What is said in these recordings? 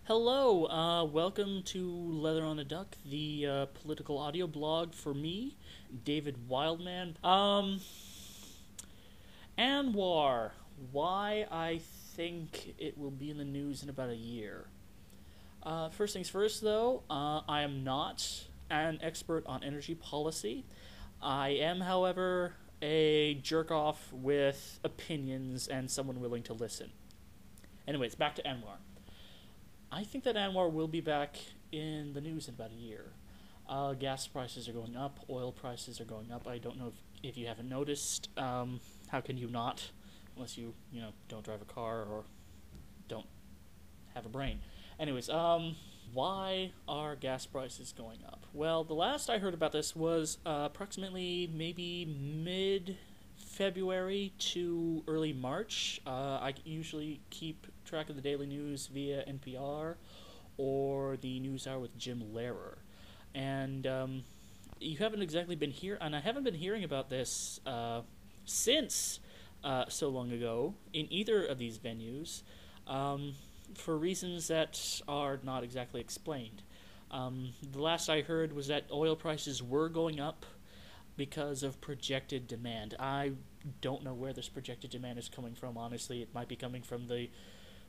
Hello, welcome to Leather on a Duck, the political audio blog for me, David Wildman. ANWR, why I think it will be in the news in about a year. First things first, though, I am not an expert on energy policy. I am, however, a jerk-off with opinions and someone willing to listen. Anyways, back to ANWR. I think that ANWR will be back in the news in about a year. Gas prices are going up, oil prices are going up. I don't know if you haven't noticed. How can you not, unless you don't drive a car or don't have a brain. Anyways, why are gas prices going up? Well, the last I heard about this was approximately maybe mid-February to early March. I usually keep track of the daily news via NPR or the News Hour with Jim Lehrer. And you haven't exactly been here, and I haven't been hearing about this since so long ago in either of these venues. For reasons that are not exactly explained. The last I heard was that oil prices were going up because of projected demand. I don't know where this projected demand is coming from, honestly. It might be coming from the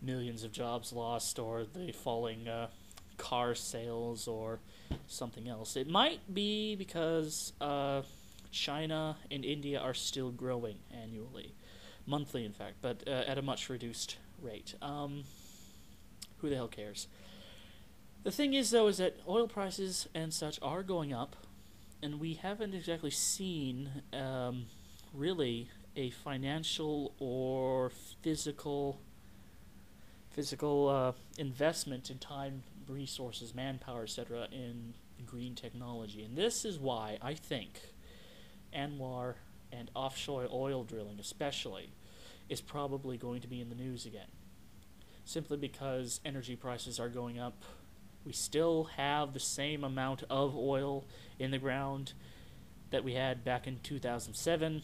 millions of jobs lost or the falling car sales or something else. It might be because China and India are still growing annually. Monthly, in fact, but at a much reduced rate. Who the hell cares? The thing is, though, is that oil prices and such are going up, and we haven't exactly seen, really, a financial or physical investment in time, resources, manpower, etc., in green technology. And this is why I think ANWR and offshore oil drilling especially is probably going to be in the news again. Simply because energy prices are going up. We still have the same amount of oil in the ground that we had back in 2007,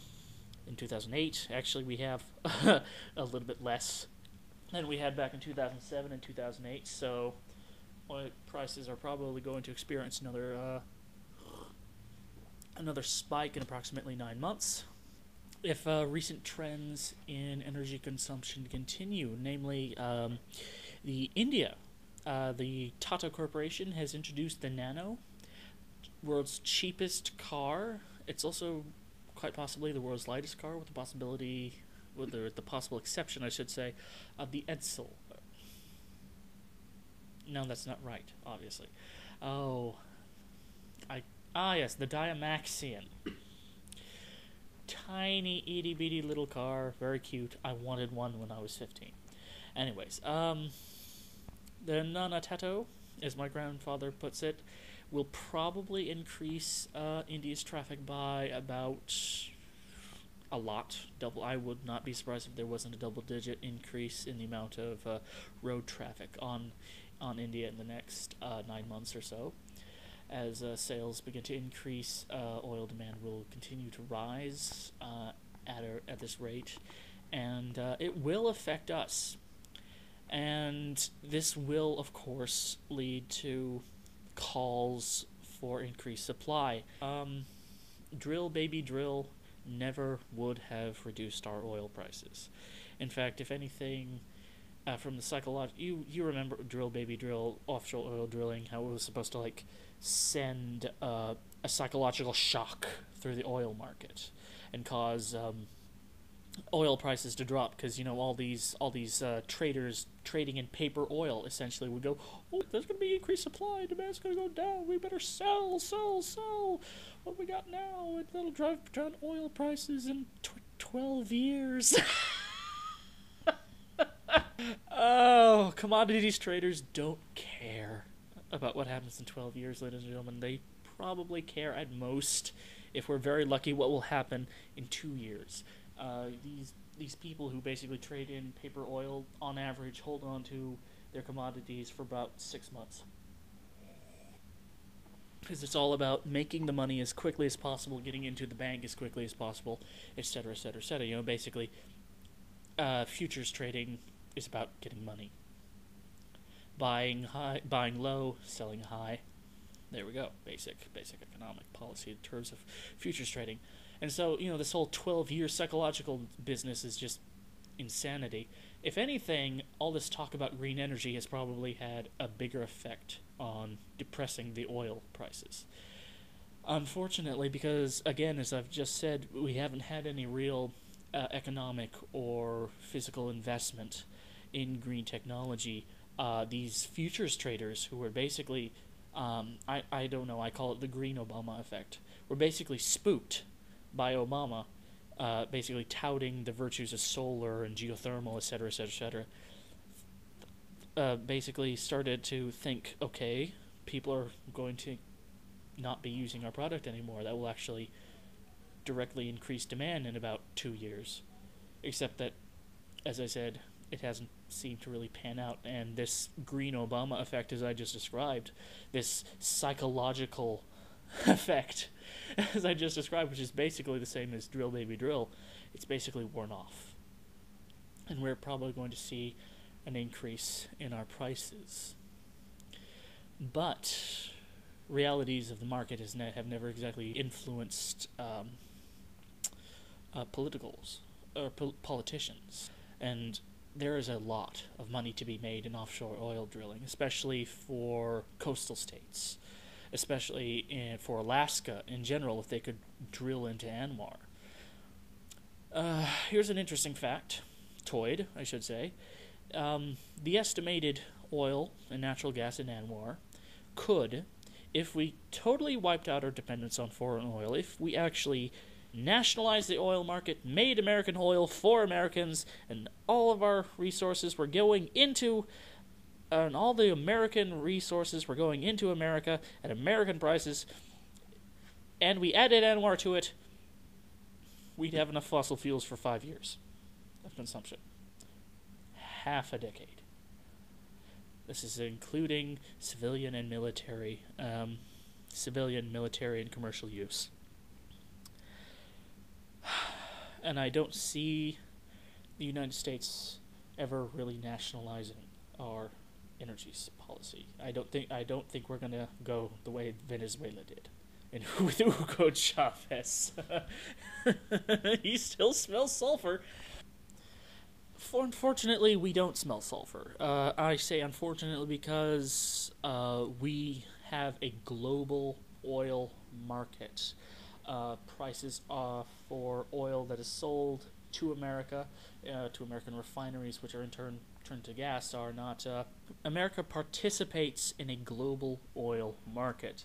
in 2008. Actually, we have a little bit less than we had back in 2007 and 2008, so oil prices are probably going to experience another spike in approximately 9 months. If recent trends in energy consumption continue, namely the Tata Corporation has introduced the Nano, world's cheapest car. It's also quite possibly the world's lightest car, with the possible exception, I should say, of the Edsel. No, that's not right, obviously. Yes, the Diamaxion. Tiny, itty-bitty little car, very cute. I wanted one when I was 15. Anyways, the Nanatato, as my grandfather puts it, will probably increase India's traffic by about a lot. Double. I would not be surprised if there wasn't a double-digit increase in the amount of road traffic on India in the next 9 months or so. As sales begin to increase, oil demand will continue to rise at this rate, and it will affect us. And this will, of course, lead to calls for increased supply. Drill, baby, drill never would have reduced our oil prices. In fact, if anything, from the psychological, you remember drill, baby, drill, offshore oil drilling, how it was supposed to send a psychological shock through the oil market and cause oil prices to drop, because all these traders trading in paper oil essentially would go, oh, there's going to be increased supply, demand's going to go down, we better sell what we got now, and that'll drive down oil prices in 12 years. Oh, commodities traders don't care about what happens in 12 years, ladies and gentlemen. They probably care at most, if we're very lucky, what will happen in 2 years. These people who basically trade in paper oil, on average, hold on to their commodities for about 6 months. Because it's all about making the money as quickly as possible, getting into the bank as quickly as possible, etc., etc., etc. Basically, futures trading is about getting money. buying low, selling high. There we go. Basic economic policy in terms of futures trading. And so, this whole 12-year psychological business is just insanity. If anything, all this talk about green energy has probably had a bigger effect on depressing the oil prices. Unfortunately, because, again, as I've just said, we haven't had any real economic or physical investment in green technology. These futures traders who were basically, I don't know, I call it the green Obama effect, were basically spooked by Obama, basically touting the virtues of solar and geothermal, etc., etc., etc. Basically started to think, okay, people are going to not be using our product anymore. That will actually directly increase demand in about 2 years. Except that, as I said, it hasn't seemed to really pan out, and this green Obama effect, as I just described, this psychological effect, as I just described, which is basically the same as drill baby drill, it's basically worn off. And we're probably going to see an increase in our prices. But realities of the market have never exactly influenced politicals or politicians, and there is a lot of money to be made in offshore oil drilling, especially for coastal states, especially for Alaska in general, if they could drill into ANWR. Here's an interesting factoid, I should say. The estimated oil and natural gas in ANWR could, if we totally wiped out our dependence on foreign oil, if we actually nationalized the oil market, made American oil for Americans, and all of our resources were going into, and all the American resources were going into America at American prices, and we added ANWR to it, we'd have enough fossil fuels for 5 years of consumption. Half a decade. This is including civilian, military, and commercial use. And I don't see the United States ever really nationalizing our energy policy. I don't think we're gonna go the way Venezuela did, and with Hugo Chavez. He still smells sulfur. Unfortunately, we don't smell sulfur. I say unfortunately because we have a global oil market. Prices for oil that is sold to America, to American refineries, which are in turn turned to gas, are not. America participates in a global oil market.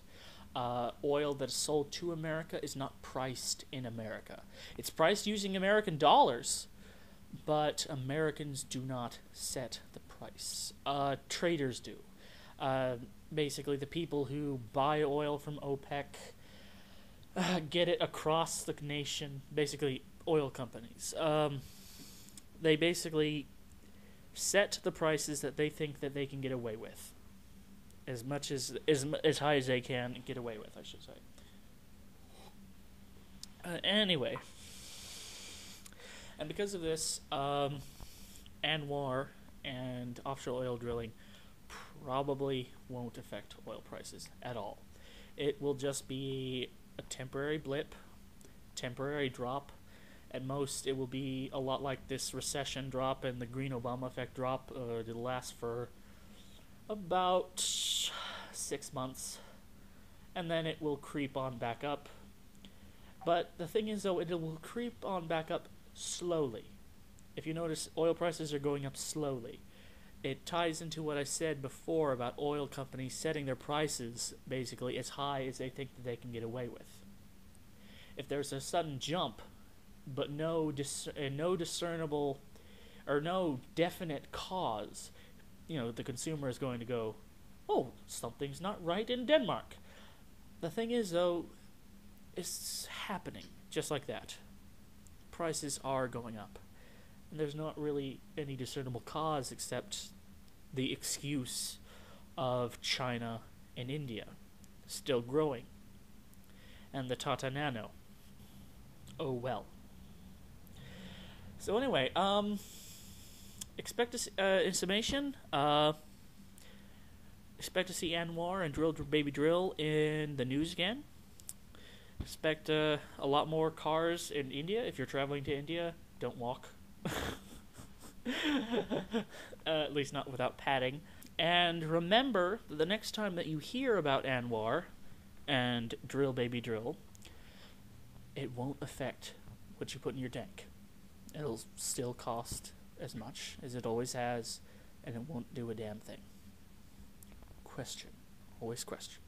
Oil that is sold to America is not priced in America. It's priced using American dollars, but Americans do not set the price. Traders do. Basically, the people who buy oil from OPEC get it across the nation, basically oil companies. They basically set the prices that they think that they can get away with. As high as they can get away with, I should say. Anyway. And because of this, ANWR and offshore oil drilling probably won't affect oil prices at all. It will just be a temporary blip, temporary drop. At most, it will be a lot like this recession drop and the green Obama effect drop. It'll last for about 6 months, and then it will creep on back up. But the thing is, though, it will creep on back up slowly. If you notice, oil prices are going up slowly. It ties into what I said before about oil companies setting their prices basically as high as they think that they can get away with. If there's a sudden jump, but no discernible or no definite cause, the consumer is going to go, oh, something's not right in Denmark. The thing is, though, it's happening just like that. Prices are going up. And there's not really any discernible cause except the excuse of China and India still growing. And the Tata Nano. Oh well. So anyway, expect a summation. Expect to see ANWR and Drill Baby Drill in the news again. Expect a lot more cars in India. If you're traveling to India, don't walk. At least not without padding. And remember that the next time that you hear about ANWR and Drill Baby Drill, it won't affect what you put in your tank. It'll still cost as much as it always has, and it won't do a damn thing. Question. Always question.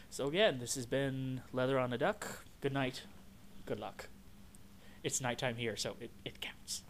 So again, this has been Leather on a Duck. Good night. Good luck. It's nighttime here, so it counts.